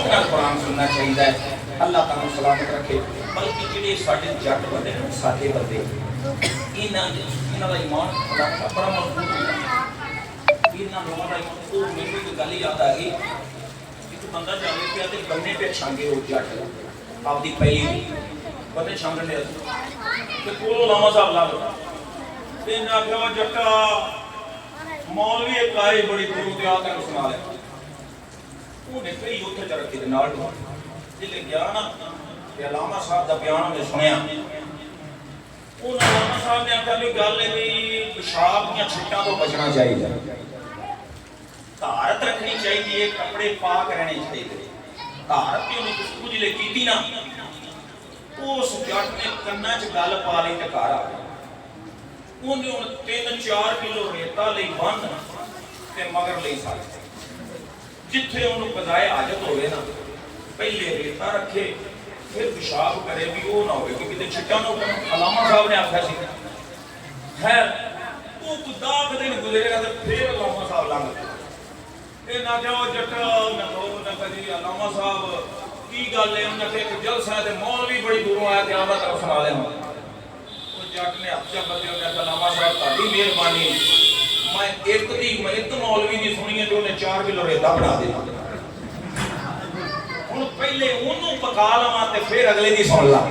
नाल कुरान सुनना चाहिए। अल्लाह तुहानू सलामत रखे। बल्कि जिहड़े साडे जट बंदे ने साडे बंदे इन्हां दा ईमान बड़ा मजबूत होंदा। इन्हां लोगों दा वो मैनूं एक गल याद आ गई। एक बंदा जावे पिया ते गन्ने पे छांगे हो जट आपदी पई बंदे छांगण दे ते कोल लामा साहब ला लो ते इन्हां आख्या जट्टा मौलवी एक आए बड़ी दूर ते आ तैनूं सुना लिया। उन्हें कई उत्थे च रखी ते नाल जिहले गया ना ते अलामा साहब दा बयान उन्हें सुनिया। अलामा साहब ने आख्या भी गल है भी पेशाब दीयां छिट्टां तो बचना चाहिए, धारत रखनी चाहिए, कपड़े पाक रहने चाहिए। धारत की उन्हें खुशबू जिले की ना उस जट ने कन्ना च गल पा ली ते घर आ गया। उन्हें हुण 3-4 किलो रेता लई बंद ते मगर लई साल जिथे उन्हें कज़ाए हाजत होवे ना पहले रेता रखे फिर पेशाब करे भी वो ना हो क्योंकि छिट्टा ना उठन। अलामा साहब ने आख्या सी खैर वो कुछ 10 दिन गुजरेगा तो फिर अलामा साहब लंघ ये ना जाओ जट्टा जी अलामा साहब की गल है। उन्हें एक जलसा है मौलवी बड़ी दूरों आया ते आवा तरफ सुना लिया। जट ने हफ्ता बदले अलामा साहब ताड़ी मेहरबानी मैं एक मौलवी की सुनी है तो उन्हें 4 किलो रेता बना दिया। हुण पहले उन्होंने पका लवा ते फिर अगले दी सुन ला।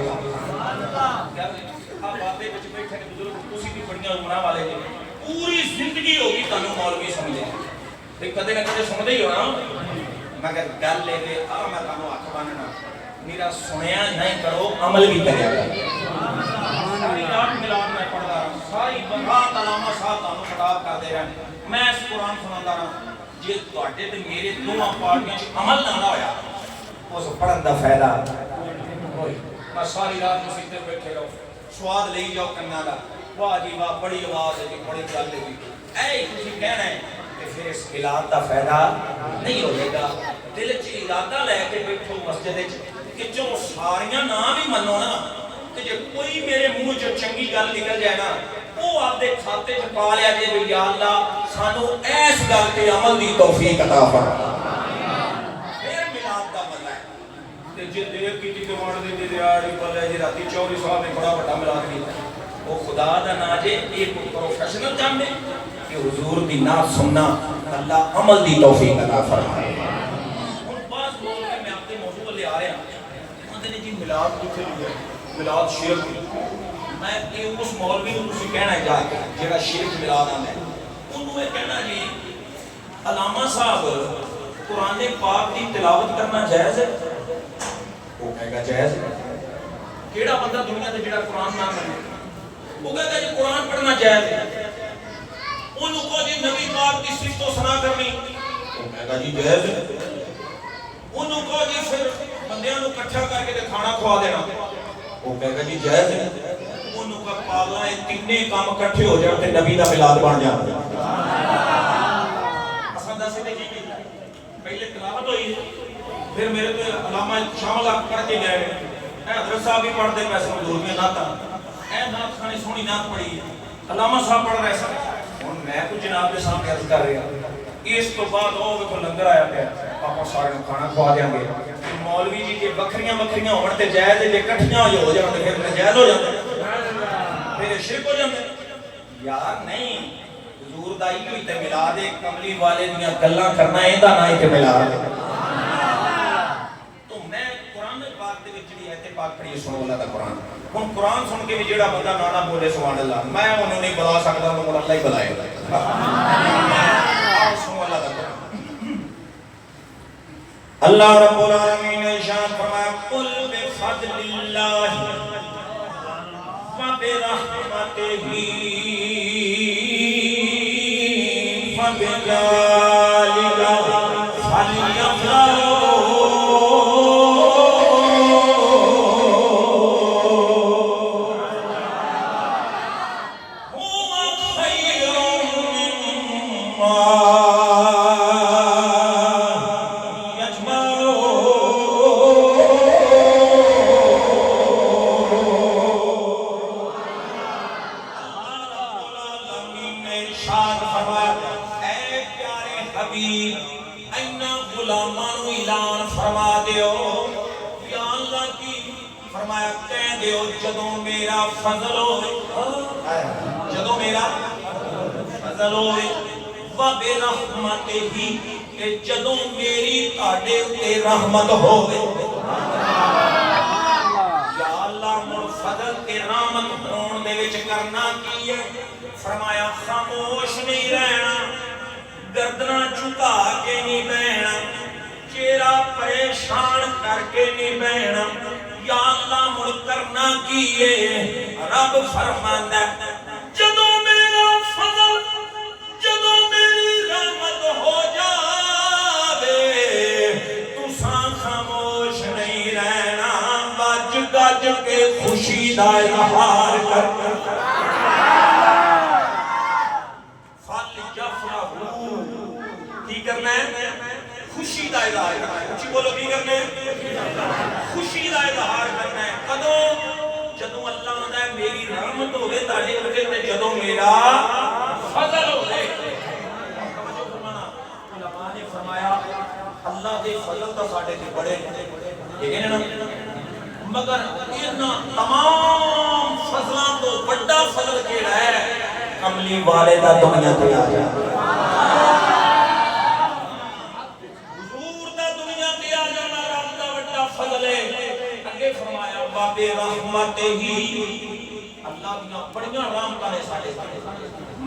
बातें विच बैठे ने बुजुर्ग तुसीं भी बड़ियां उमरां वाले जी पूरी जिंदगी हो गई तुहानूं मौलवी सुनदे ते कदे ना कदे सुनदे ही होना। मगर गल ये आ मैं तुहानूं हथ बन्नना मेरा सुनिया नहीं करो अमल भी करिया करो। सारी रात मिलाद मैं पढ़दा रहा सारी रात अलामा साहब तुहानूं खिताब करदे रहन मैं इस कुरान सुनांदा रहा। जे तुहाडे ते मेरे दोवां पार्टियां च अमल ना होया उस पढ़न दा फायदा मैं सारी रात मसीते बैठे रहो स्वाद ले जाओ कन्ना दा वाह जी वाह बड़ी आवाज है जी बड़ी गल है जी ऐ तुसीं कहना है ते फिर इस मिलाद दा फायदा नहीं होएगा। दिल च इरादा लेके बैठो मस्जिद च कि जो सारियां ना भी मनो ना ते जे कोई मेरे मुंह च चंगी गल निकल जाए ना वो आपदे खाते च पा लिया जे भी या अल्लाह सानू ऐस गल ते अमल दी तौफीक अता फरमा। फिर मिलाद दा मजा है ते जे देर कीती ते मार दे दे यार बोले जे राती चौरी साहब ने बड़ा बड़ा मिलाद कीता वो खुदा दा ना जे एक प्रोफेशनल काम है कि हुजूर दी ना सुनना अल्लाह अमल दी तौफीक अता फरमाए। हुन बात बोल के मैं आपके मौजू ले आ रहा कहंदे ने जी मिलाद किथे लिया मिलाद शिरक मैं ये उस मौलवी को तुसीं कहना जा जेड़ा शिरक मिलाद आंदा है उन्होंने ये कहना जी अलामा साहब कुरान पाक की तिलावत करना जायज़ है वो कहेगा जायज़ है। केड़ा बंदा दुनिया ते जेड़ा कुरान ना पढ़े वो कहेगा जी कुरान पढ़ना जायज़ है। उन्होंने कहो जी नबी पाक की सिफ़त तो सना करनी वो कहेगा जी जायज़ है। उन्होंने कहो जी फिर बंदियां नूं इकट्ठा करके ते खाना खवा देना वो कहेगा जी जायज़ है। उन्होंने कहा पागल ये तीने काम इकट्ठे हो जाए ते नबी दा मिलाद बन जाता है। असां दस ते की कीता पहले तिलावत हुई फिर मेरे तो अलामा शामिल पढ़ के गए हज़रत साहब भी पढ़ते पैसे मजदूर में नाता ऐ नात खानी सोहनी नात पढ़ी अलामा साहब पढ़ रहे सन हुण मैं कुछ जनाब के सामने अर्ज कर रहा इस तो बाद वो देखो लंगर आया पिया आपा सारे नूं खाना खवा देंगे मौलवी जी जे बखरियां बखरियां होण ते जायज़ जे इकट्ठियां हो जाण ते फिर नाजायज़ हो जांदे फिर शिरक हो जांदे यार नहीं हुजूर दा ही होई ते मिलाद कमली वाले दीयां गल्लां करना इहदा ना ही ते मिलाद तो मैं कुरान पाक दे विच जेहड़ी आयत पाक पढ़ी सुनो अल्लाह दा कुरान हुण कुरान सुन के भी जेड़ा बंदा ना बोले सुभान अल्लाह मैं उन्हें नहीं बुला सकदा उन्हें अल्लाह ही बुलाएगा। आओ सुनो अल्लाह दा कुरान अल्लाह रब्बुल आलमीन ने इरशाद फरमाया कुल बिफज़लिल्लाह व बिरहमतिही फबिज़ालिका फलयफ़रहू हुवा खैरुम मिम्मा इरशाद फरमाया ऐ प्यारे फरमा दियो या अल्लाह की फरमाया कह दियो जदों मेरा फजल होवे जदों मेरा फजल होवे व बेरहमतिही ते जदों मेरी ताड़े ते रहमत होवे या अल्लाह मुड़ फजल ते रहमत होने दे विच करना की है फरमाया खामोश नहीं रहना गर्दना झुका के नहीं बहना चेहरा परेशान करके नहीं बहना या अल्लाह मुड़ करना की है रब फरमांदा जदों मेरा फजल जदों मेरी रहमत हो जावे तुसां खामोश नहीं रहना गज गज के खुशी दा इजहार कर की करना है खुशी का इजहार करना है उची बोलो की करना है खुशी का इजहार करना है कदों जदों अल्लाह आंदा है मेरी रहमत होवे ताड़े उते ते जदों मेरा फजल होवे समझो फरमाना उलमा ने फरमाया अल्लाह दे फजल तो साडे ते बड़े ठीक है ना मगर इन्हां तमाम फजलां तो बड़ा फजल केड़ा है कमली वाले दा दुनिया ते आ जाना बाबे रहमत ही अल्लाह दी बड़ियां रहमतां ने साडे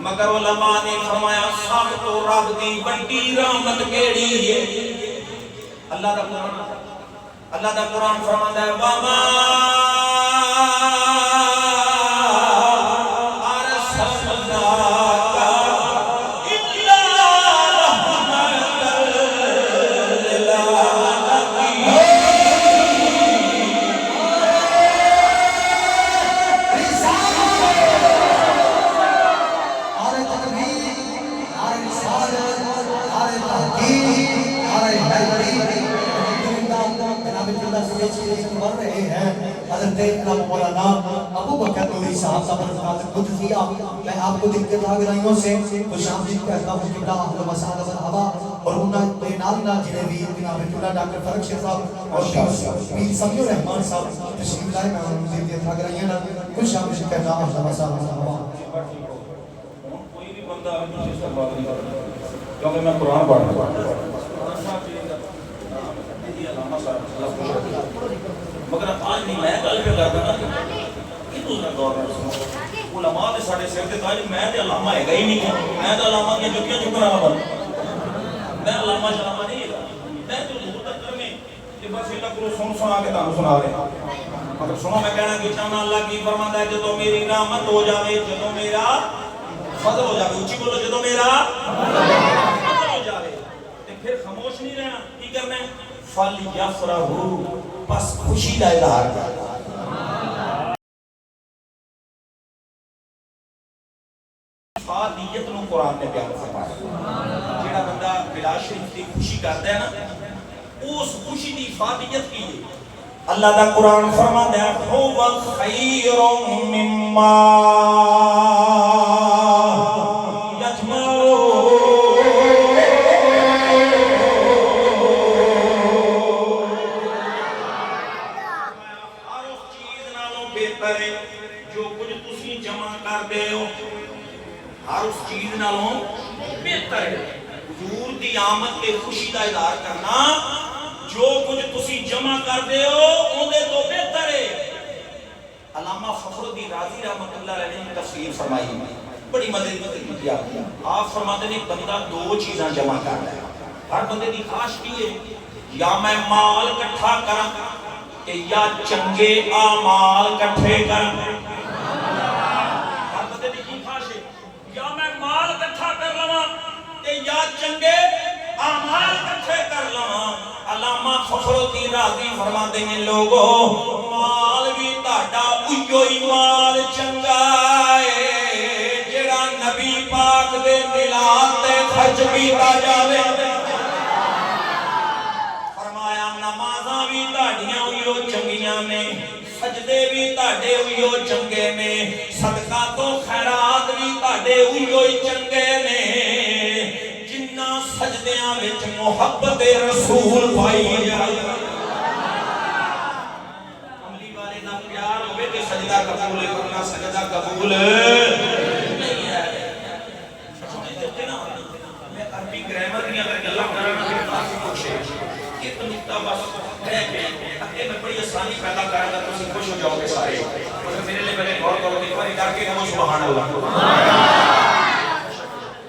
मगर उलमा ने फरमाया सब तो रब दी बड़ी रहमत केड़ी है अल्लाह दा कुरान फरमांदा है वामा मैं आपको दिल के गहराइयों से खुशामदीद कहता हूं कि और उन्होंने नालना जिन्हें भी जनाब चुला डॉक्टर फरक शेख साहब और पीर समीउर रहमान साहब तशरीफ लाए मैं उन्हें दिल के गहराइयों ना खुशामदीद कहता हूं कोई भी बंदा जिस बात नहीं करता क्योंकि मैं कुरान पढ़ रहा मगर आज नहीं मैं गल पे करदा ना कि दूसरा गौर सुनो उलमा दे साडे सिर ते ताज मैं ते अलामा हैगा ही नहीं मैं तो अलामा की जुतियां चुकना वाला मैं अलामा शलामा नहीं हैगा मैं तो हुजूर तक करने कि बस इतना करो सुन के तानु सुना रहे मगर सुनो मैं कहना कि चाहना अल्लाह की फरमांदा है जदों मेरी रहमत हो जावे जदों मेरा फजल हो जावे ऊंची बोलो जदों मेरा फजल हो जावे ते फिर खामोश नहीं रहना की करना है फल यफरहू बस खुशी दा इजहार कर नीयत नु कुरान ने बयान फरमाया जेड़ा बंदा बिलाश शरीफ की खुशी करदा है ना उस खुशी दी फादियत की है अल्लाह दा कुरान फरमांदा है हुवा खैरुम मिम्मा यजमाऊ हर उस चीज नालों बेहतर है जो कुछ तुसी जमा करदे हो हर उस चीज नालों बेहतर है हुजूर दी आमद ते खुशी दा इजहार करना जो कुछ तुसी जमा करदे हो ओदे तो बेहतर है अल्लामा फखरुद्दीन राजी रहमतुल्लाह अलैहि ने तफसीर फरमाई बड़ी मदद की आप फरमाते ने बंदा दो चीज़ां जमा करदा है हर बंदे दी ख्वाहिश की है या मैं माल इकट्ठा करा ते या चंगे आमाल इकट्ठे करा या चंगे आमाल इकट्ठे कर लवां अल्लामा फखरुद्दीन राजी फरमाते हैं लोगो माल भी ताड़ा उयो ही माल चंगा है जेड़ा नबी पाक दे मिलाद ते खर्च कीता जावे फरमाया नमाज़ां भी ताड़ियां उयो चंगियां ने सजदे भी ताड़े उयो चंगे ने सदका तो खैरात भी ताड़े उयो ही चंगे ने सजदियां विच मुहब्बत रसूल पाई जाए। कमली वाले दा प्यार होवे ते सजदा कबूल करना सजदा कबूल नहीं है। समझते ना मैं अरबी ग्रामर दी अगर गल्लां करां ना फिर काफी कुछ है। एक नुक्ता बस है कि अगे मैं बड़ी आसानी पैदा करांगा तुम खुश हो जाओगे सारे। और मेरे लिए पहले गौर करो एक बार करके कहो सुभान अल्लाह।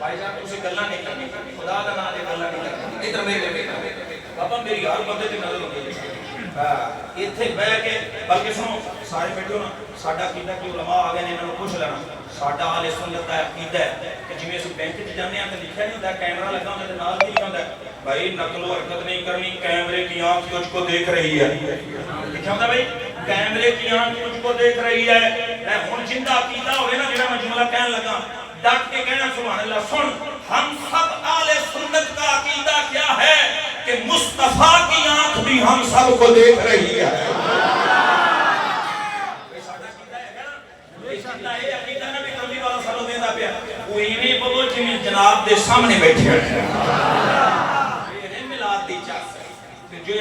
भाईजान तुझे गल्ला नहीं करनी खुदा दा नाम ले गल्ला नहीं करनी। इधर मेरे बेटा बाबा मेरी हर बंदे ते नजर होंदी है। हां इथे बैठ के बल्कि सुनो सारे बैठो ना साडा कीदा कि उलमा आ गए ने इन्हां नूं पुछ लेना। साडा अहले सुन्नत दा अकीदा है कि जिवें ਅਸੀਂ बैंक च जाने आ ते लिखिਆ नहीं ਹੁੰਦਾ कैमरा लगा ਹੁੰਦਾ ते नाल की लिखा ਹੁੰਦਾ भाई नकल हरकत नहीं करनी कैमरे की आंख तुझको देख रही है। लिखा ਹੁੰਦਾ भाई कैमरे की आंख तुझको देख रही है। मैं हुन जिंदा अकीदा होवे ना जेड़ा मैं जुमला कहन लगा डट के कहना सुभान अल्लाह। सुन हम सब आले सुन्नत का अकीदा क्या है कि मुस्तफा की आंख भी हम सबको देख रही है। साडा अकीदा है ना बेशक्का ये अकीदा ना भी कमली वाला सालों देंदा पिया वो इवें बोलो जिवें जनाब दे सामने बैठे हैं। ये नहीं मिलाद दी चास ते जे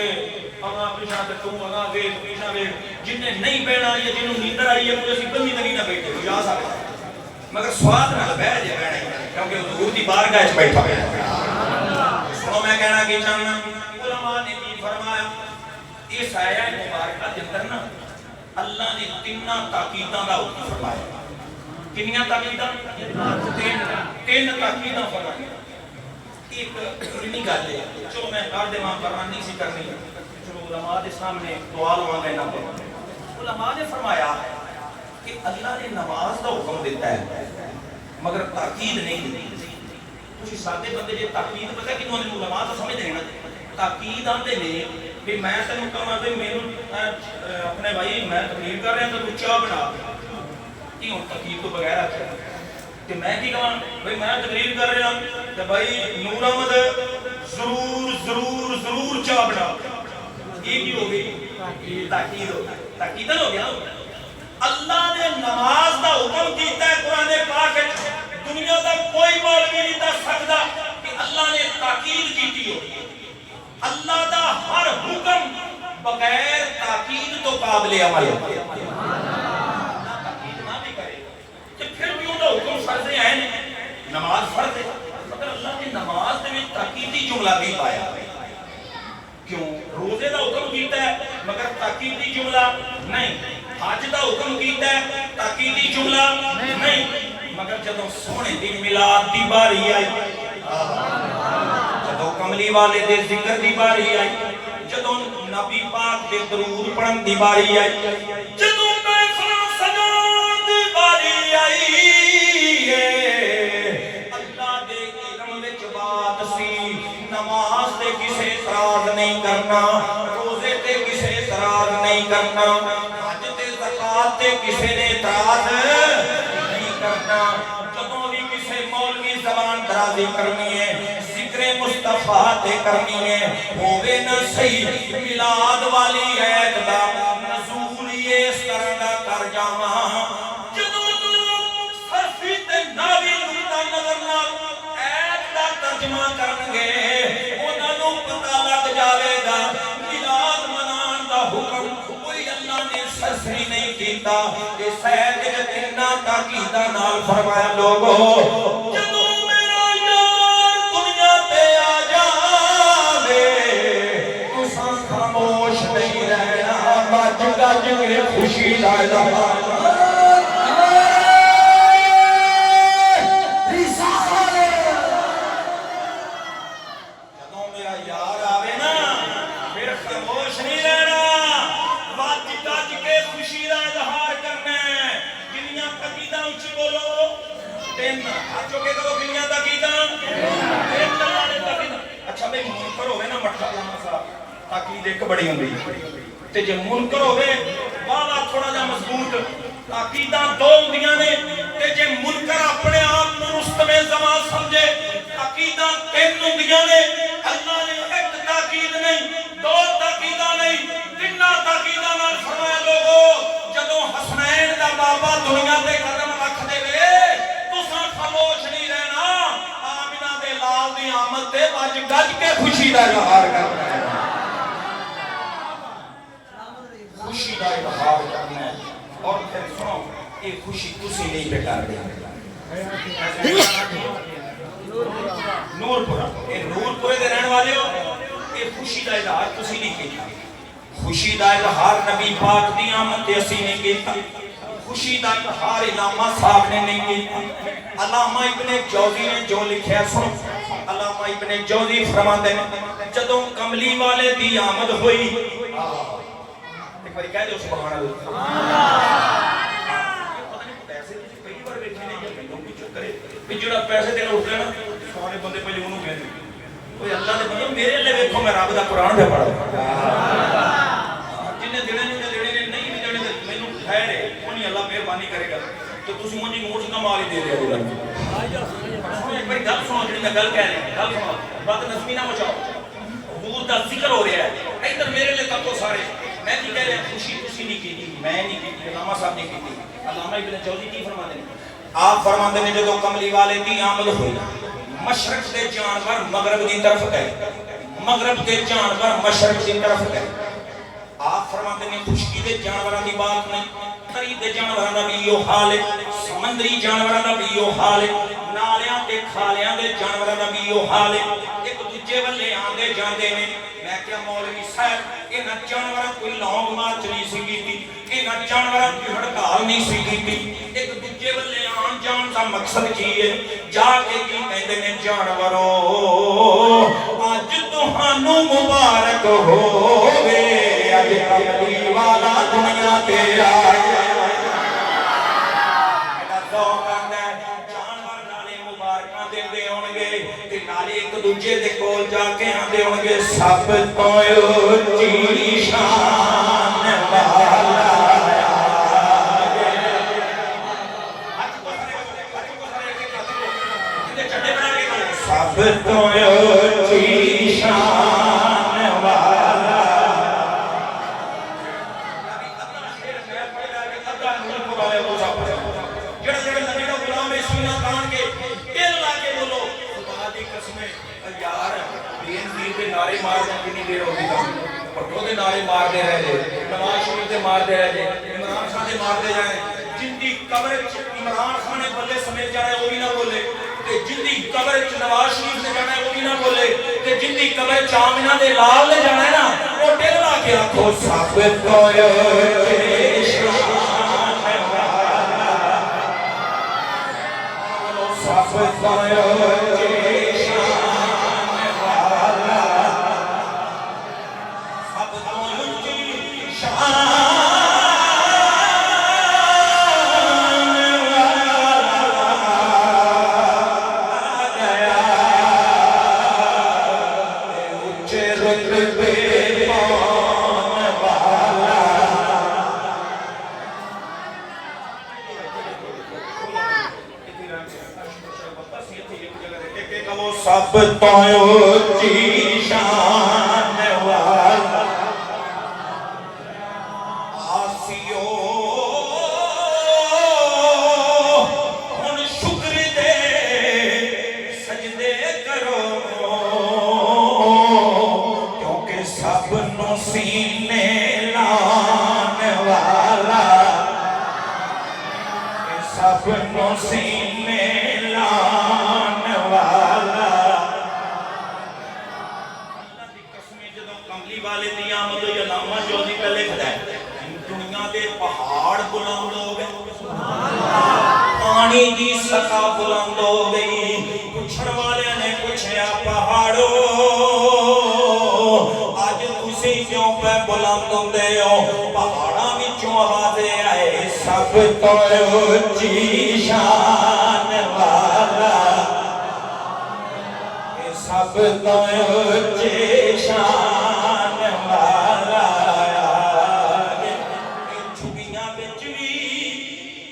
अगा पिछा ते तू अगा वे पिछा वे जिन्ने नहीं बैठना या जिन्नु नींदर आई है कोई ਅਸੀਂ कमी नहीं ना बैठे जा सकदा मगर स्वाद नाल बैठ जे बैठे क्योंकि हुजूर दी बारगाह च बैठा है। सुनो मैं कहना कि चाहना उलमा ने की फरमाया इस आयत मुबारका दे अंदर ना अल्लाह ने तीन ताकीदां दा हुक्म फरमाया। कितनी ताकीदां तीन ताकीदां फरमाया। एक इन्नी गल है चलो मैं कर देवां करना नहीं सी करनी चलो उलमा दे सामने दुआ लवांगा इन्हां को। उलमा ने फरमाया कि अल्लाह ने नमाज का हुक्म दिता है मगर ताकीद नहीं दी। कुछ सादे बंदे जे ताकीद पता कि उन्होंने उलमा तो समझ देना ताकीद आंदे ने कि मैं तेन कहां ते मेनू अपने भाई मैं तकरीर कर रहा तो तू चाह बना कि हुन ताकीद तो बगैर आखे कि मैं की कहां भाई मैं तकरीर कर रहा तो भाई नूर अहमद जरूर जरूर जरूर चाह बना। ये की हो गई ताकीद हो ताकीद हो गया। अल्लाह ने नमाज का हुक्म कीता है कुरान पाक में दुनिया का कोई मौलवी नहीं दस सकता कि अल्लाह ने ताकीद की हो। अल्लाह का हर हुक्म बगैर ताकीद तो काबिल अमल है। ताकीद ना भी करे तो फिर भी उसका हुक्म फर्ज है नमाज फर्ज है मगर अल्लाह ने नमाज दे विच ताकीदी जुमला नहीं पाया। क्यों रोजे का हुक्म कीता है मगर ताकीदी जुमला नहीं। हज का हुक्म कीता है ताकीदी जुमला नहीं मगर जदों सोहने दिन मिलाद दी बारी आई जदों कमली वाले दे जिक्र दी बारी आई जदों नबी पाक दे दरूद पढ़न दी बारी आई जदों महफिल सजाउण दी बारी आई अल्लाह दे इल्म विच बात सी नमाज ते किसे इतराज नहीं करना रोजे ते किसे इतराज नहीं करना ते किसी ने इतराज नहीं करना। जदों भी किसी मौलवी जबान दराजी करनी है जिक्र मुस्तफा ते करनी है होवे ना सही मिलाद वाली ऐत दा नज़ूल इस तरह दा कर जावा जदों सरफी ते नावी नुक्ता नजर नाल ऐत दा तर्जमा करनगे उन्हां नूं पता लग जावेगा मिलाद मनान दा हुक्म कोई अल्लाह ने सरफी नहीं कीता। ये सैयद ने तिन्ना ताकीदा नाल फरमाया लोगो जदों मेरा यार दुनिया पे आ जावे तुसां खामोश नहीं रहना गज गज के खुशी दा जदों मेरा यार आवे ना फिर खामोश नहीं रहना गज गज के खुशी दा इजहार करना है। किनियां ताकीदां उच्ची बोलो तीन हाथ चुके करो किनियां ताकीदां तीन वाले ताकीदां। अच्छा भाई मुनकर होवे ना मठा लामा साहब ताकीद एक बड़ी हुंदी ते जे मुनकर होवे वाला थोड़ा जा मजबूत ताकीदां दो हुंदियां ने ते जे मुनकर अपने आप नूं रुस्तमे ज़मान समझे ताकीदां तीन हुंदियां ने। अल्लाह ने एक ताकीद नहीं दो ताकीदां नहीं तिन्ना ताकीदां नाल फरमाया लोगो जदों हसनैन दा बाबा दुनिया ते कदम रख देवे तुसां खामोश नहीं रहना आमिना दे लाल दी आमद ते खुशी का इजहार करना है, खुशी का इजहार करना है। और फिर सुनो, ये खुशी तुसी नहीं बेकार दे नूरपुरा, ये नूरपुरे के रहने वाले हो, ये खुशी का इजहार तुसी नहीं किया। खुशी का इजहार नबी पाक दी आमद ते असी ने किया, खुशी का इजहार इलामा साहब ने नहीं किया। अल्लामा इब्ने जौजी ने जो लिखा सुनो, अल्लामा इब्ने जौजी फरमाते हैं जदों कमली वाले दी आमद हुई, एक बार कह दो सुभान अल्लाह। पता नहीं पैसे तुसी कई बार वेखे ने या मैनू भी चुप करे भी जेड़ा पैसे देना उठ ना सारे बंदे पहले ओनू कहंदे ओए अल्लाह दे बंदे मेरे लिए वेखो मैं रब दा कुरान पे पढ़ा जिन्ने देने ने नहीं भी देने मैनू खैर है ओनी अल्लाह मेहरबानी करेगा तो तुसी मुझे नोट का माल ही दे दिया एक बार गल सुनो जेडी मैं गल कह रहा गल सुनो बात नज़मी ना मचाओ हुजूर दा जिक्र हो रहा है इधर मेरे लिए तको सारे मैं की कह रहा खुशी तुसी नहीं की मैं नहीं की अल्लामा साहब ने की। अल्लामा इब्ने जौजी की फरमाते हैं आप फरमाते ने जदों कमली वाले दी आमद हुई मशरक के जानवर मगरब की तरफ गए, मगरब के जानवर मशरक की तरफ गए। आप फरमाते ने खुशकी के जानवरों की बात नहीं, तरी के जानवरों का भी यो हाल है, समंदरी जानवरों का भी यो हाल है, नालियां ते खालियां के जानवरों का भी यो हाल है। एक दूजे वाले आंदे जांदे ने। मैं क्या मौलवी साहब इन्हां जानवरों कोई लौंग मार्च नहीं सी कीती, इन्हां जानवरों की हड़ताल नहीं सी कीती। एक दूजे वाले आन जान का मकसद की है, जाके की कहते ने जानवरों अज तुहानू मुबारक होवे, अज कमली वाला दुनिया ते आया। एक दूजे दे कोल जाके आंदे होंगे सब तो ऊंची शान वाला सब तो ऊंची शान वाला जेड़ा गुलाम इस्माइल खान के दिल लाके बोलो यार बेनजीर के नारे मारने कितनी देर होगी भट्टो के नारे मारते रह जाए, नवाज शरीफ के मारते रह जाए, इमरान खान के मारते जाए, जिंदी कब्र इमरान खान ने बल्ले समेत जाना है वो भी ना बोले, ते जिंदी कब्र नवाज शरीफ ने जाना है वो भी ना बोले, ते जिंदी कब्र चामिना दे लाल ने जाना है ना वो दिल ला के आखो सब तो सब तो ऊंची शान वाला आसियो हुन शुक्र दे सजदे करो, क्योंकि सब नु सीने लान वाला, सब नु सीने लान वाला। वाले दी आमद होई अल्लामा जौजी पहले खड़ा है दुनिया दे पहाड़ बुलंद हो गए, पानी की सतह बुलंद हो गई। पूछण वाले ने पूछया पहाड़ो आज तुसी क्यों पे बुलंद होंदे हो, पहाड़ां विचों आवाज़ें आए सब तो ऊंची शान वाला, सब तो ऊंची शान वाला। झुगियां विच भी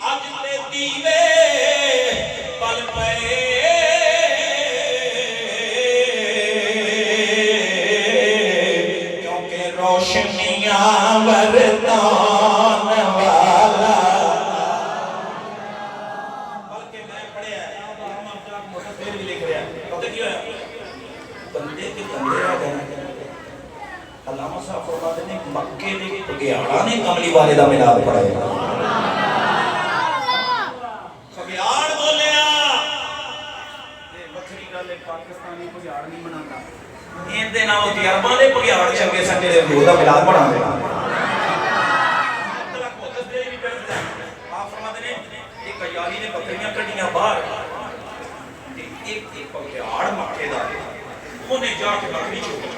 अज ते दीवे पल पए, क्योंकि रोशनियां वरदान वाला। बल्कि मैं पढ़िया मोटा भी लिख रहा, पता क्या बंदे के बंदे आ गए साहब फरमाते ने मक्के दे बघियाड़ा ने कमली वाले दा मिलाद पढ़ाया। बघियाड़ बोलिया ते बखरी गल पाकिस्तानी बघियाड़ नहीं मनाता इनदे नाल तजर्बा दे बघियाड़ चंगे सन जेड़े हजूर दा मिलाद पढ़ांदे। आप फरमाते ने एक अयाली ने बकरियां कड्डियां बाहर एक बघियाड़ मक्के दा उन्हें जाके बकरी चोरी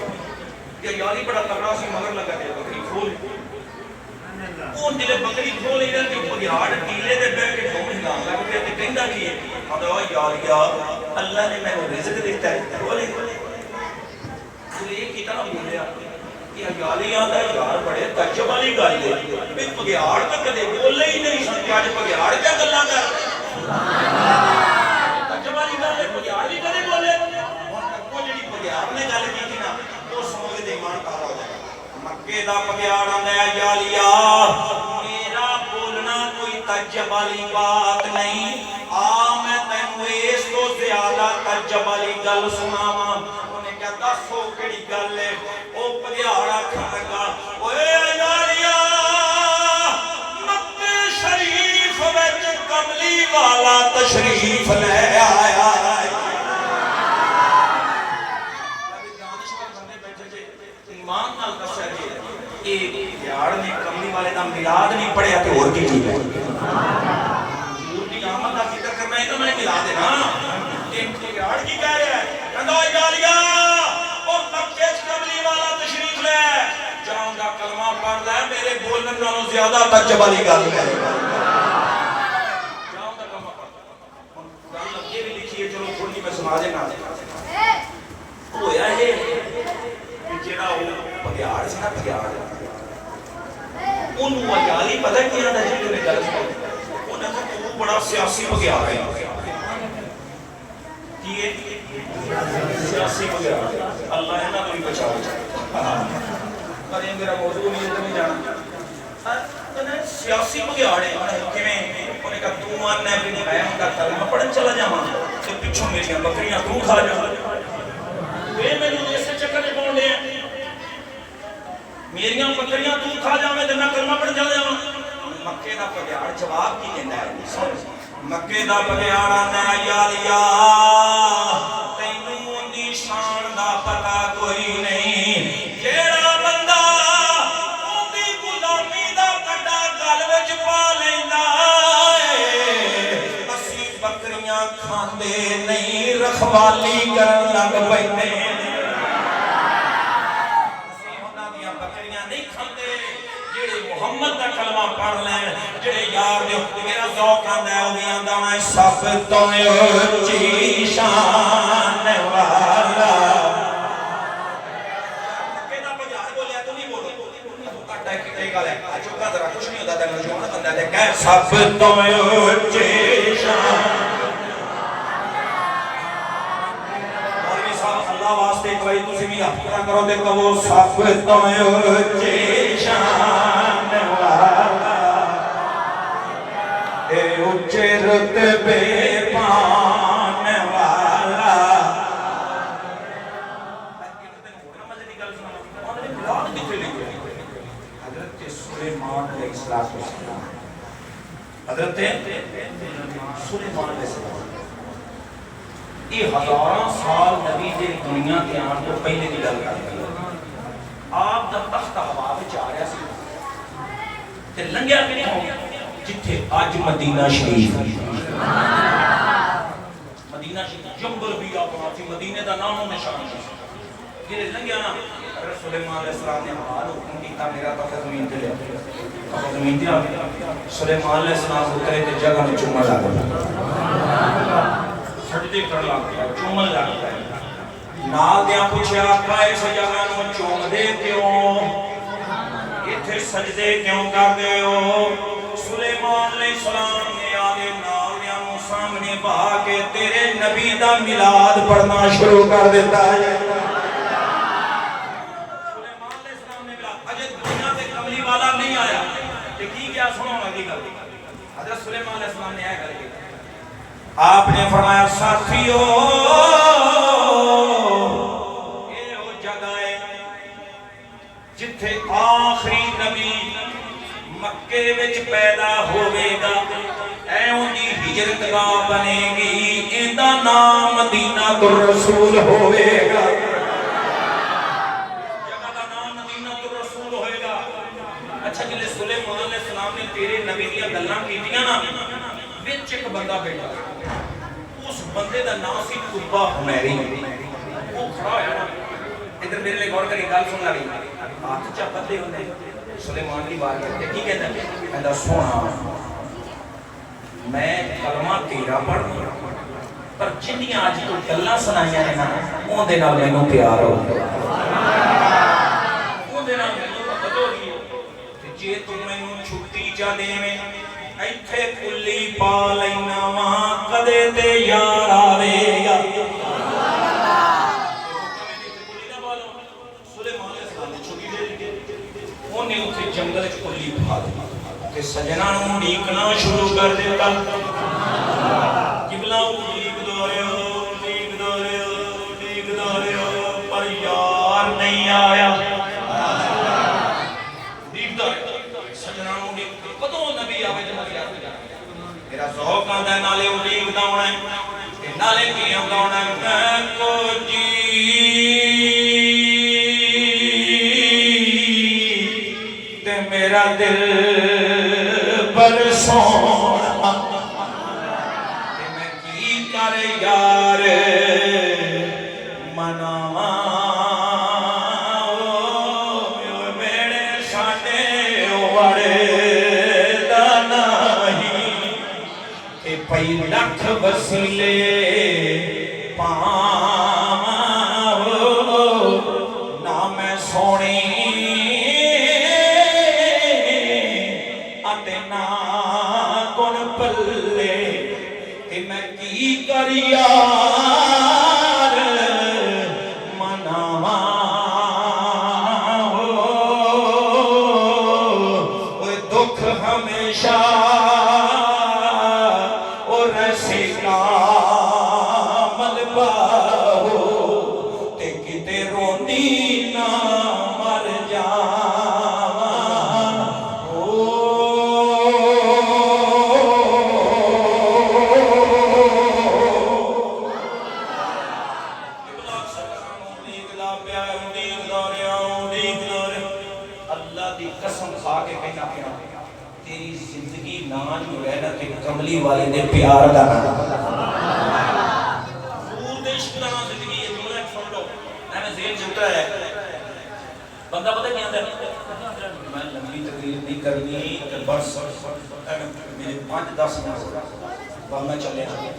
ये यारी बड़ा तगड़ा सी मगर लगा दे बकरी खोल ਉਹ ਜਿਹੜੇ ਬੱਕਰੀ ਖੋਲ ਇਹਨਾਂ ਦੇ ਬਘਿਆੜ ਟੀਲੇ ਦੇ ਬਹਿ ਕੇ ਢੋਲ ਹਿਲਾਉਣ ਲੱਗ ਪਿਆ ਤੇ ਕਹਿੰਦਾ ਕੀ ਹੈ ਕਹਿੰਦਾ ਓ ਯਾਰੀਆ ਅੱਲਾ ਨੇ ਮੈਨੂੰ ਰਿਜ਼ਕ ਦਿੱਤਾ ਹੈ ਖੋਲੇ ਇਹ ਕਿਤਾ ਬੋਲਿਆ ਕਿ ਯਾਲੀਆਂ ਦਾ ਯਾਰ ਬੜੇ ਤਜਬ ਵਾਲੀ ਗੱਲ ਹੈ ਵੀ ਬਘਿਆੜ ਤਾਂ ਕਦੇ ਬੋਲੇ ਹੀ ਨਹੀਂ ਸੀ ਅੱਜ ਬਘਿਆੜ ਕਿਆ ਗੱਲਾਂ ਕਰ ਤਜਬ ਵਾਲੀ ਗੱਲ ਹੈ ਬਘਿਆੜ ਵੀ ਕਦੇ ਬੋਲੇ ਹੁਣ ਅੱਗੋਂ ਜਿਹੜੀ ਬਘਿਆੜ ਨੇ ਗੱਲ ਕੀਤੀ ਨਾ ਉਹ ਸੁਣ ਕੇ ਤੇ ਇਮਾਨ ਤਾਰਾ ਹੋ ਜਾਏਗਾ। मक्के दा बघियाड़ आंदा है यालिया मेरा बोलना कोई तजब वाली बात नहीं आ मैं तैनू इस तो ज्यादा तजब वाली गल सुनावा। उन्हें क्या दसो केड़ी गल है ओ बघियाड़ आखन लगा ओए यालिया मक्के शरीफ विच कमली वाला तशरीफ ले आया। यार ने कमली वाले दा मिलाद नहीं पढ़िया ते और की चीज है हजूर दी आमद दा जिक्र करना है तो मैं मिला देना कि यार की कह रहा है कहंदा यालिया ओ मक्के च कमली वाला तशरीफ ले जाऊंगा कलमा पढ़ ले मेरे बोलने नालों ज्यादा तजब वाली गल है जाऊंगा कलमा पढ़ गल अगे भी लिखी है चलो थोड़ी मैं सुना देना होया है जेड़ा वो बघियाड़ सी ना बघियाड़ ਉਹਨੂੰ ਅਜਾਲੀ ਪਤਾ ਕੀ ਆਂਦਾ ਜੀ ਉਹਨੇ ਗੱਲ ਸੁਣੀ ਉਹਨਾਂ ਦਾ ਉਹ ਬੜਾ ਸਿਆਸੀ ਬਘਿਆੜ ਹੈ ਕੀ ਹੈ ਸਿਆਸੀ ਬਘਿਆੜ ਅੱਲਾ ਇਹਨਾਂ ਨੂੰ ਬਚਾਵੇ ਪਰ ਇਹ ਮੇਰਾ ਮੌਜੂ ਨਹੀਂ ਹੈ ਤੇ ਜਾਣਾ ਉਹਨੇ ਸਿਆਸੀ ਬਘਿਆੜ ਹੈ ਕਿਵੇਂ ਉਹਨੇ ਕਹਾ ਤੂੰ ਮੰਨਣਾ ਵੀ ਮੈਂ ਉਹਦਾ ਕਲਮਾ ਪੜਨ ਚਲਾ ਜਾਵਾਂ ਤੇ ਪਿੱਛੋਂ ਮੇਰੀਆਂ ਬੱਕਰੀਆਂ ਤੂੰ ਖਾ ਜਾ ਇਹ ਮੈਨੂੰ ਇਸੇ ਚੱਕਰ ਦੇ ਪਾਉਂਦੇ ਆ मेरिया बकरियां तू खा जावे ते मैं कलमा पढ़ चला जावां। मक्के दा बघियाड़ जवाब की देंदा है मक्के दा बघियाड़ आंदा यालिया तैनू उंदी शान दा पता कोई नहीं जेड़ा बंदा उंदी गुलामी दा कड्डा गल विच पा लैंदा असी बकरियां खांदे नहीं रखवाली करन लग पैंदे मोहम्मद दा कलमा पढ़ ले जेड़े यार दे मेरा ज़ौक आंदा है ओ भी आंदा मैं सब तो ऊंची शान वाला मक्के दा बघियाड़ बोलिया तू नहीं बोलो घाटा की गल है चुप जरा कुछ नहीं होता तेन जवान बंदा ते कह सब तो ऊंची शान मौलवी साहब अल्लाह वास्ते एक बारी तुसी भी हाथ खड़ा करो ते कहो सब तो ऊंची शान उच्चे रुतबे पाने वाला हज़रत सुलेमान अलैहिस्सलाम हज़रत सुलेमान अलैहिस्सलाम ये हज़ारों साल नबी दे दुनिया के आने तो पहले की गल करते हैं आप दा तख्त हवा विच आ रहा सी ते लंघिया किथों जिथे आज मदीना शरीफ मदीना शरीफ जंगल भी अपना सी मदीने दा नामो निशान सी जेड़े लंघिया ना हज़रत सुलेमान अलैहिस्सलाम ने हाल हुक्म कीता मेरा तख्त ज़मीन ते ले तख्त ज़मीन ते आ सुलेमान अलैहिस्सलाम उतरे ते जगह में चूमन लग गया सजदे करन लग गया चूमन लग गया नाल दिया पूछया आपा इस जगह नु चूमदे क्यों इथे सजदे क्यों करदे हो सुलेमान अलैहिस्सलाम ने आदे नाल दिया नु सामने बा के तेरे नबी दा मिलाद पढ़ना शुरू कर देता है सुलेमान अलैहिस्सलाम ने मिलाद अजे दुनिया ते कमली वाला नहीं आया ते की क्या सुनो अगली गल हज़रत सुलेमान अलैहिस्सलाम ने आया गल आपने फरमाया साथियों जिथे आखिरी नबी मक्के विच पैदा होवेगा, ऐं दी हिजरत दा बनेगी, इंदा नाम मदीना तुर रसूल होवेगा। जगह दा नाम मदीना तुर रसूल होएगा। अच्छा जिले सुलेमान अलैहिस्सलाम ने तेरे नबी दी गल्लां कीतियां ना, विच एक बंदा बैठा, उस बंदे दा नाम सी कुब्बा हुमैरी। वो खड़ा होया ना, इधर मेरे लिए गौर करी, गल सुन ली, हाथ च बंदे होंदे सुलेमान की बात करते, की कहता सोना मैं कलमा तेरा पढ़, पर जिन्नियां अज तू गल्लां सुनाइयां ने ना, उहदे नाल मैनूं प्यार हो गया, उहदे नाल मैनूं मोहब्बत हो गई। ते जे तू मैनूं छुट्टी चा देवें, इत्थे कुल्ली पा लैना वा, कदे ते यार आवेगा। जंगल च कुल्ली पा दी, सजना उड़ीकना शुरू कर दिता। किबला उड़ीकदा रहा, पर यार नहीं आया। सजना कदों नबी आवे, मेरा शौक आंदा नाले उड़ीकदा होना है, नाले की आंदा होना को जी मेरा दिल बरसोना, मैं की कर यार मनावा, मेरे साडे वड़े दा नहीं, ते पई लख वसीले पावां, ना मैं सोनी पल्ले, मैं की कर यार मनावा, दुख हमेशा रसिका मलबा हो, ते किते रोंदी ना मर जावा। तेरी जिंदगी ना जो रहना ते कमली वाले दे प्यार दा नाम, दूर दे इश्क दा नाम जिंदगी है। जुमला सुन लो, मैं जेल जुटा है, बंदा पता क्या आंदा, मैं लंबी तकरीर नहीं करनी ते बस मेरे 5-10 मिनट बाद मैं चले जाऊंगा,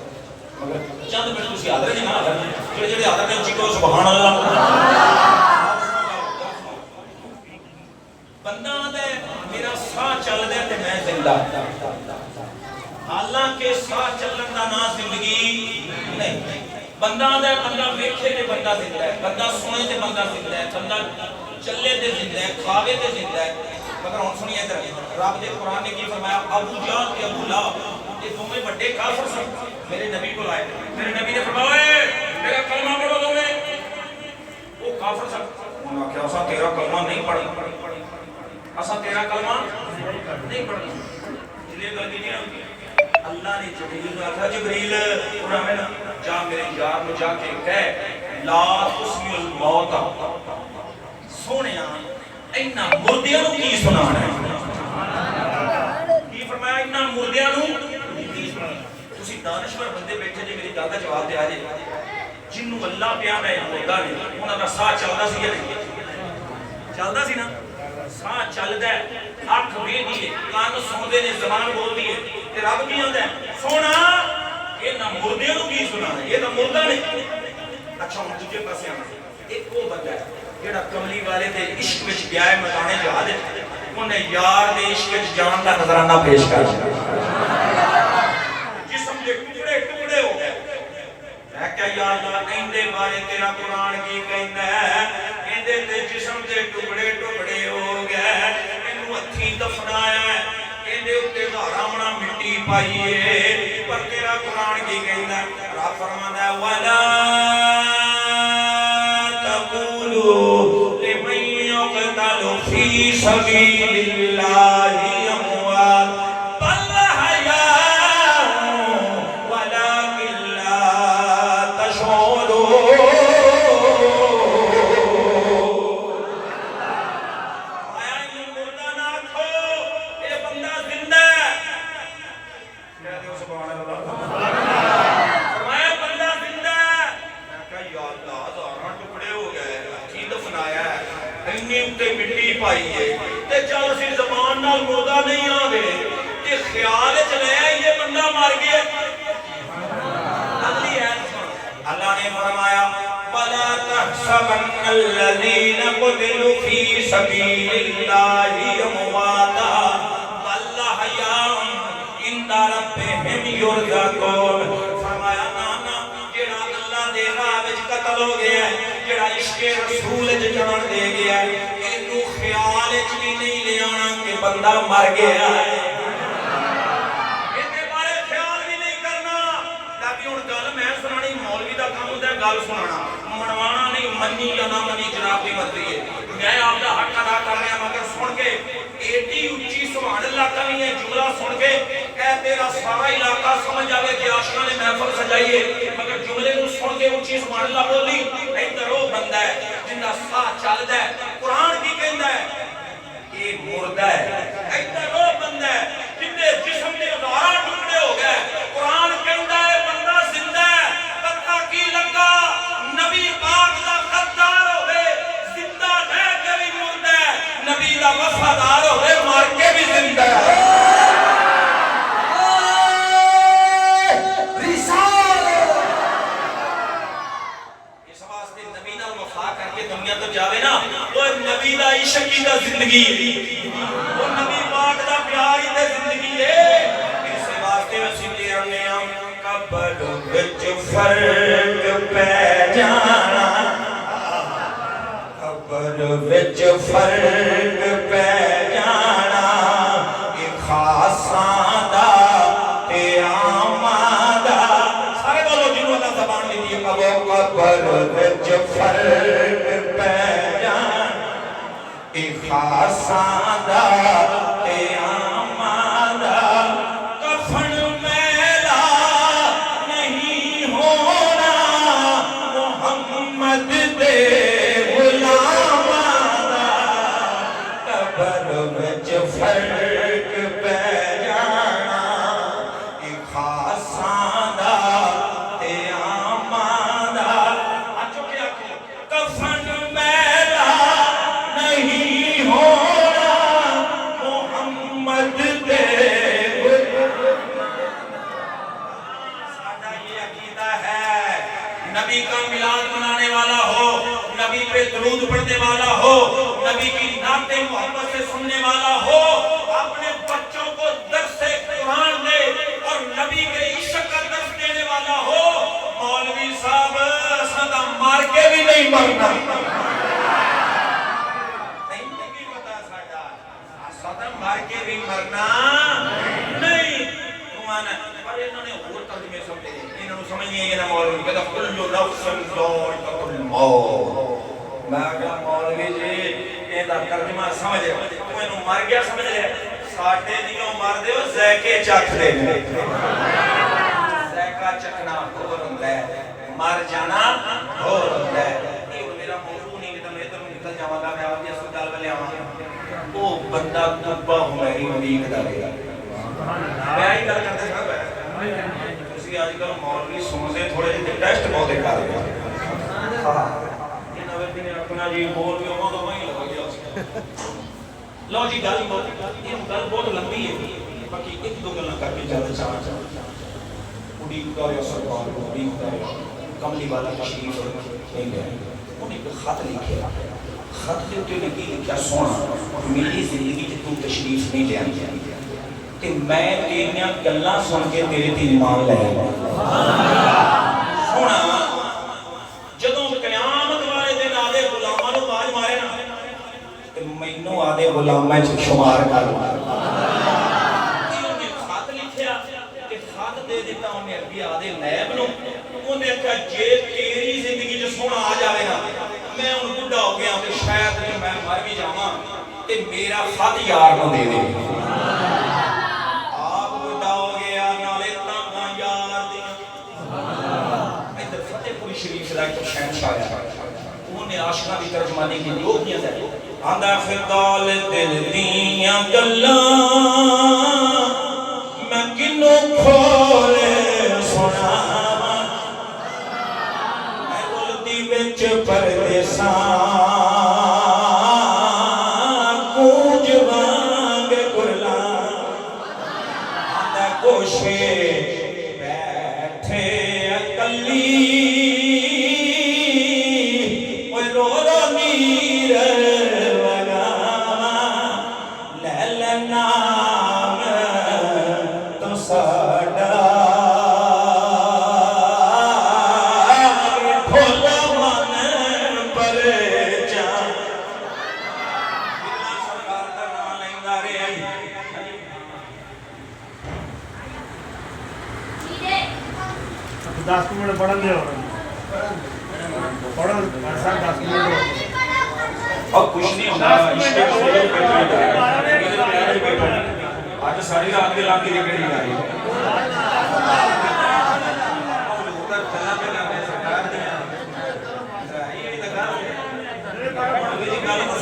मगर चंद मिनट तुसी याद रखना ना, जेड़े याद रखने जी को सुभान अल्लाह। बंदा आंदा मेरा साह चलदा ते मैं जिंदा, हालांकि साह चलन दा ना जिंदगी नहीं। बंदा आंदा बंदा वेखे ते बंदा जिंदा है, बंदा सुने ते बंदा जिंदा है, बंदा चले ते जिंदा है, खावे ते जिंदा है। मगर हुण सुनिए इधर, रब दे कुरान ने की फरमाया, अबू जहल ते अबू लहब ये दोवें बड़े काफिर सन, मेरे नबी को आए, मेरे नबी ने फरमाया मेरा कलमा पढ़ो दोवें, वो काफिर सन। उन्होंने आख्या असा तेरा कलमा नहीं पढ़ना, असा तेरा कलमा नहीं पढ़ना। जिले गल नहीं आती, अल्लाह ने जिब्रील को आखा, जिब्रील उन्होंने ना जा मेरे यार को जाके कह ला तुस्मिउल मौत, सोनिया इन्ना मुर्दियां नु की सुनाना है, की फरमाया इन्ना मुर्दियां नु की सुनाना। तुसी दानिशवर बंदे बैठे जे मेरी गल दा जवाब दे आ जे, जिन्नू अल्लाह प्यार है मुर्दा ने, उन्हां दा साह चलदा सी या नहीं चलदा सी ना, साह चलदा है, अख वेखदी है, कान सुनदे ने, ज़बान बोलदी है, ते रब की आंदा सोना इन्हां मुर्दियां नु की सुनाना, ये तां मुर्दा ने। अच्छा हुण दूजे पासे आना, एक वो बंदा है जेड़ा कमली वाले दे इश्क विच गया है मैदाने जहाद, उन्हें यार दे इश्क विच जान दा नजराना पेश कर जिस्म दे टुकड़े टुकड़े हो गए। मैं क्या या अल्लाह इंदे बारे तेरा कुरान की कहंदा है, इंदे ते जिस्म दे टुकड़े टुकड़े हो गए, इनू हथी दफनाया है, इंदे उत्ते धारा मिट्टी पाई है, पर तेरा कुरान की कहंदा है, रब फरमांदा है वला सबीलिल्लाहि अमवात बल अहयाउ वलाकिन ला तशऊरून। मिट्टी पाई है ते चल असी जबान नाल मुर्दा नहीं आवे ते ख्याल च ले ये बंदा मर गया। अगली आयत सुन, अल्लाह ने फरमाया वला तहसबन्नल्लज़ीना कुतिलू फी सबीलिल्लाहि अमवाता बल अहयाउन इंदा रब्बिहिम युरज़क़ून। फरमाया ना ना जेड़ा अल्लाह दे राह विच कत्ल हो गया है, जेड़ा इश्क़ रसूल च जान दे गया है, ख्याल भी नहीं ले आना कि बंदा मर गया है, इसके बारे ख्याल भी नहीं करना। ताकि हुण गल मैं सुनानी, मौलवी दा काम होंदा है गल सुनाना, मनवाना नहीं, मन्नी या ना मन्नी जनाब दी मर्जी है। मैं आपदा हक अदा कर रहा मगर सुन के एडी उच्ची सुभान अल्लाह का नहीं है जुमला सुन के ए तेरा सारा इलाका समझ आवे कि आशिकां ने महफिल सजाई है, मगर जुमले को सुन के उच्ची सुभान अल्लाह बोली इधर वो बंदा है जिंदा साह चलदा है। कुरान की कहंदा है ये मुर्दा है, इधर वो बंदा है जिंदे जिस्म दे हजारां टुकड़े हो गए। कुरान कहंदा है बंदा जिंदा है। पता की लगा नबी पाक दा खद्दार होवे जिंदा रह के भी मुर्दा है, नबी दा वफादार होवे मर के भी जिंदा है। दुनिया तो जावे ना वो नबी दा इश्क ही दा जिंदगी, वो नबी पाक दा प्यार ही दा जिंदगी है। इस वास्ते असीं ले आने आ कब्र विच फर्क पै जाना, कब्र विच फर्क पै जाना, ये खासां दा ते आमां दा। सारे बोलो जिन्हों अल्लाह ज़बान दी है कब्र विच फर्क खासां दा ते आमां दा, कफन मैला नहीं होना मुहम्मद दे गुलामां दा, कब्र विच फर्क पै जाना, खासां दा ते आमां दा। आखो के आखो कफन मैला नहीं होना मुहम्मद दे। साडा ये अकीदा है नबी का मिलाद मनाने वाला हो, नबी पे दरूद पढ़ने वाला हो, नबी की नाते मोहब्बत से सुनने वाला हो, अपने बच्चों को दर्स कुरान दे और नबी के इश्क का दर्स देने वाला हो। मौलवी साहब सदा मार के भी नहीं मरना, मार के भी मरना नहीं। पर इन्होंने और तर्जुमे समझे, इन्होंने समझ नहीं है ना मौलवी कहता कुल्लु नफ्सिन ज़ाइक़तुल मौत। मैं क्या मौलवी जी ਇਹਦਾ तर्जुमा समझ तू इन्हों मर गया समझ ले, साडे दियों मरदे हो ज़ैके चखदे ने। ज़ैका चखना होर हुंदा है, मर जाना होर हुंदा है। ये मेरा मौजू नहीं कि मैं इधर निकल जावांगा, मैं आपकी असल गल ले आवांगा। वो बंदा तुब्बा हुमैरी उम्मीद करेगा। मैं ही गल करते सब तुसी आजकल मौलवी सुनते थोड़े जिहे टेस्ट बहुत कर रहे हो। हां ये नवे दिन अपना जी मौलवी ओमा तो वही लग गया। लो जी गल बहुत लंबी है, बाकी एक दो गल्लां करके चलते चाह उड़ी का या सरकार उड़ी का कमली वाला तशरीफ नहीं है। उन्हें एक खत लिखे, खत के उत्ते लिखी क्या सोना मेरी जिंदगी च तू तशरीफ नहीं ले आई ते मैं तेरियां गल्लां सुन के तेरे ते ईमान ले आया। सोना जदों क़यामत वाले दिन आदे गुलामां नूं आवाज मारे ना ते मैनूं आदे गुलामां च शुमार कर। उन्हें खत लिखिया ते खत दे दिता उन्हें अगे आदे नैब नूं। उन्हें कहा जे तेरी जिंदगी च सोना आ जावे ना मैं हुण बुढ़ा हो गया ते शायद मैं मर भी जावां ते मेरा खत यार को दे दे। आप बुढ़ा हो गया नाले तांगा यार दी। इधर फतेहपुरी शरीफ दा एक शहंशाह है, उन्होंने आशिकां दी तर्जमानी की लोग किया जाए आंदा फिदाल दिल दियां गल्लां मैं किनो खोले सुनावां मैं बोलदी विच परदेसां गूंज वांग कुरलां आंदा कोशे बैठे अकली ओए रो रो नीर नाम तो साडा भोला मन पर जा सरकार दा नाम लैंदा रहा 10 मिनट पढ़न दे पढ़ो 10 मिनट और कुछ नहीं होता आज सारी रात के लाके निकली जा रही है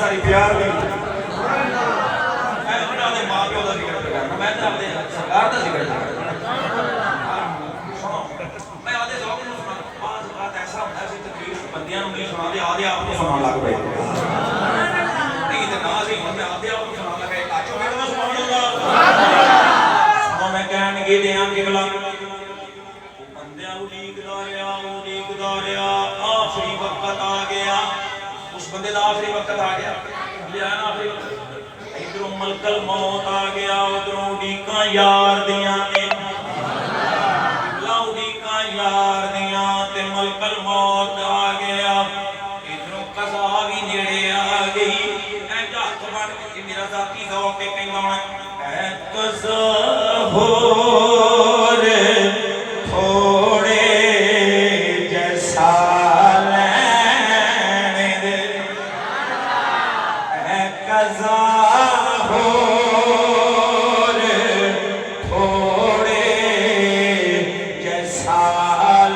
सारी प्यार भी मैं अपने मां प्यो का जिक्र करना मैं अपने सरकार का जिक्र करना मैं आधे साहब को सुना बात ऐसा होता है तकरीर बंदियां नहीं सुनाते आधे आप को सुनाने लग पए नहीं तो ना सही मैं आधे आप को सुनाने लगा काचो मैं सुभान अल्लाह मैं कहने के दें के गला बंदियां उलीकदा रहा आखिरी वक्त आ गया उस बंदे का आखिरी वक्त आ गया लिया ना आखिरी वक्त इधरों मलकल मौत आ गया उधरों उड़ीका यार दियां ने उड़ीका यार दियां ते मलकल मौत आ गया इधरों कज़ा भी नेड़े आ गई ऐ हथ बन के मेरा जाती ज़ौक़ के कहंदा होना ऐ कज़ा हो रे थोड़े जैसा लैने दे ऐ कज़ा हो रे थोड़े जैसा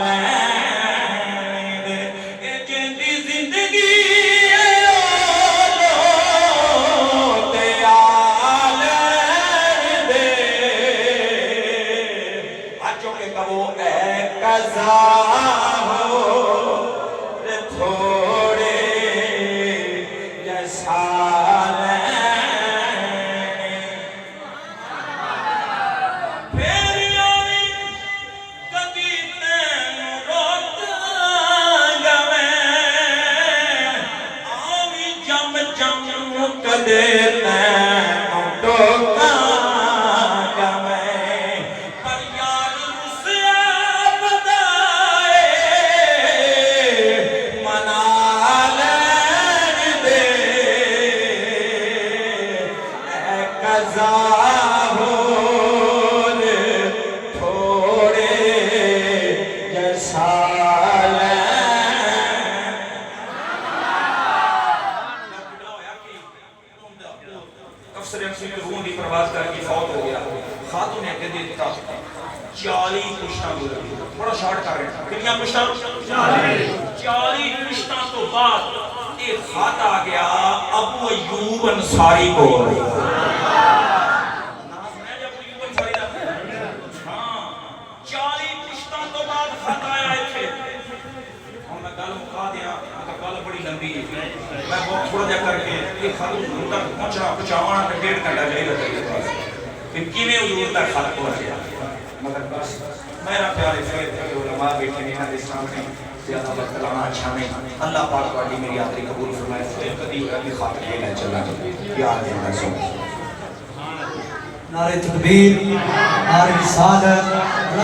लैने दे ये जिंदी जिंदगी ते आले दे आजो के कहो ऐ कज़ा हो रे थोड़े जैसा लैने फिर यारी कदी तैनूं रोकांगा मैं आवी जम जम कदे तैनूं टोकांगा मैं पर यार रुसिया बदाए मना लैन दे ऐ कज़ा हो रे थोड़े जैसा प्रवास करके फौत हो गया खातून ने अगे दे दिता 40 पुश्तां बड़ा शॉर्ट कर रहे हैं कितनी पुश्तां 40 पुश्तां तो बाद एक खत आ गया अबू अयूब अंसारी को थोड़ा जा करके ये खत हुजूर तक पहुंचाना तो 1.5 घंटा चाहिए फिर किवें हुजूर तक खत पहुंचा मगर बस मेरा प्यारे फिर उलमा बैठे हैं हमारे सामने ज्यादा वक्त लाना अच्छा नहीं अल्लाह पाक वाली मेरी यात्री कबूल फरमाए फिर कभी ये खत लेना चला याद रखना सो नारे तकबीर नारे रिसालत